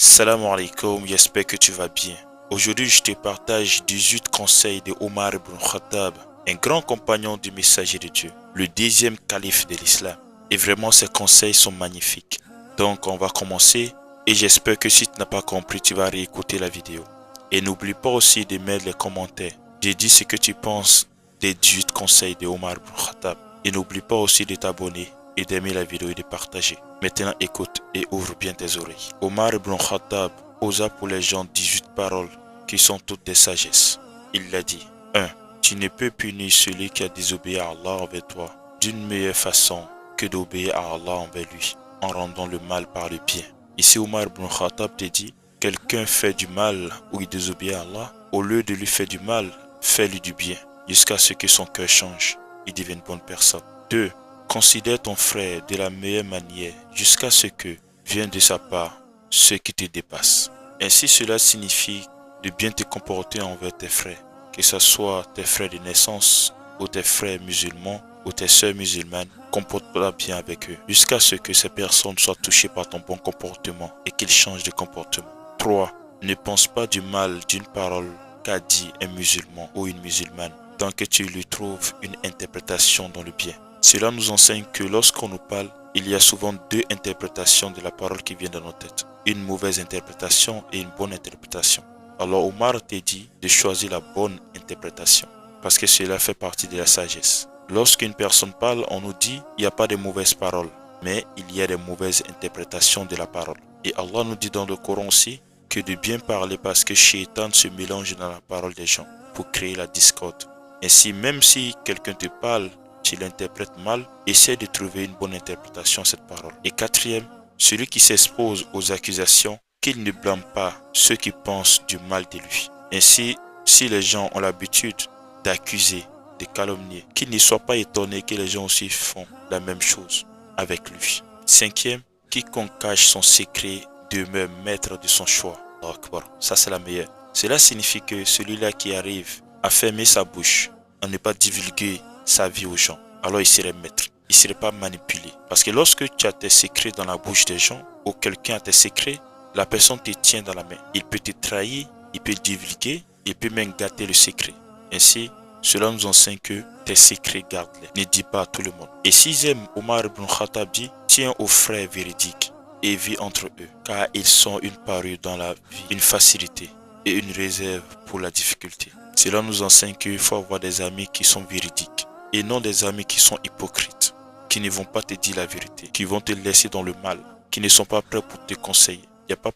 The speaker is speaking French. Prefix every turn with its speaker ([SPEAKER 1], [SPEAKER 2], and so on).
[SPEAKER 1] Salam alaikum, j'espère que tu vas bien. Aujourd'hui, je te partage 18 conseils de Omar ibn Khattab, un grand compagnon du messager de Dieu, le deuxième calife de l'islam. Et vraiment, ces conseils sont magnifiques. Donc, on va commencer et j'espère que si tu n'as pas compris, tu vas réécouter la vidéo. Et n'oublie pas aussi de mettre les commentaires. De dire ce que tu penses des 18 conseils de Omar ibn Khattab. Et n'oublie pas aussi de t'abonner et d'aimer la vidéo et de partager. Maintenant écoute et ouvre bien tes oreilles. Omar ibn Khattab posa pour les gens 18 paroles qui sont toutes des sagesses. Il a dit 1. Tu ne peux punir celui qui a désobéi à Allah envers toi d'une meilleure façon que d'obéir à Allah envers lui, en rendant le mal par le bien. Ici Omar ibn Khattab te dit, quelqu'un fait du mal ou il désobéit à Allah, au lieu de lui faire du mal, fais-lui du bien, jusqu'à ce que son cœur change, il devienne une bonne personne. 2. Considère ton frère de la meilleure manière jusqu'à ce que vienne de sa part ce qui te dépasse. Ainsi cela signifie de bien te comporter envers tes frères, que ce soit tes frères de naissance ou tes frères musulmans ou tes sœurs musulmanes, comporte-toi bien avec eux jusqu'à ce que ces personnes soient touchées par ton bon comportement et qu'ils changent de comportement. 3. Ne pense pas du mal d'une parole qu'a dit un musulman ou une musulmane tant que tu lui trouves une interprétation dans le bien. Cela nous enseigne que lorsqu'on nous parle, il y a souvent deux interprétations de la parole qui viennent dans nos têtes. Une mauvaise interprétation et une bonne interprétation. Alors Omar te dit de choisir la bonne interprétation parce que cela fait partie de la sagesse. Lorsqu'une personne parle, on nous dit il n'y a pas de mauvaises paroles, mais il y a des mauvaises interprétations de la parole. Et Allah nous dit dans le Coran aussi que de bien parler parce que Shaitan se mélange dans la parole des gens pour créer la discorde. Ainsi, même si quelqu'un te parle, tu l'interprètes mal, essaie de trouver une bonne interprétation à cette parole. Et 4e, celui qui s'expose aux accusations, qu'il ne blâme pas ceux qui pensent du mal de lui. Ainsi, si les gens ont l'habitude d'accuser, de calomnier, qu'il ne soit pas étonné que les gens aussi font la même chose avec lui. 5e, quiconque cache son secret demeure maître de son choix. Allah Akbar. Ça c'est la meilleure. Cela signifie que celui-là qui arrive à fermer sa bouche, à ne pas divulguer sa vie aux gens, alors il serait maître. Il ne serait pas manipulé. Parce que lorsque tu as tes secrets dans la bouche des gens, ou quelqu'un a tes secrets, la personne te tient dans la main. Il peut te trahir, il peut divulguer, il peut même gâter le secret. Ainsi, cela nous enseigne que tes secrets, garde-les. Ne dis pas à tout le monde. Et 6e, Omar ibn Khattab dit, tiens aux frères véridiques et vis entre eux, car ils sont une parure dans la vie, une facilité et une réserve pour la difficulté. Cela nous enseigne qu'il faut avoir des amis qui sont véridiques et non des amis qui sont hypocrites, qui ne vont pas te dire la vérité, qui vont te laisser dans le mal, qui ne sont pas prêts pour te conseiller. Il n'y a pas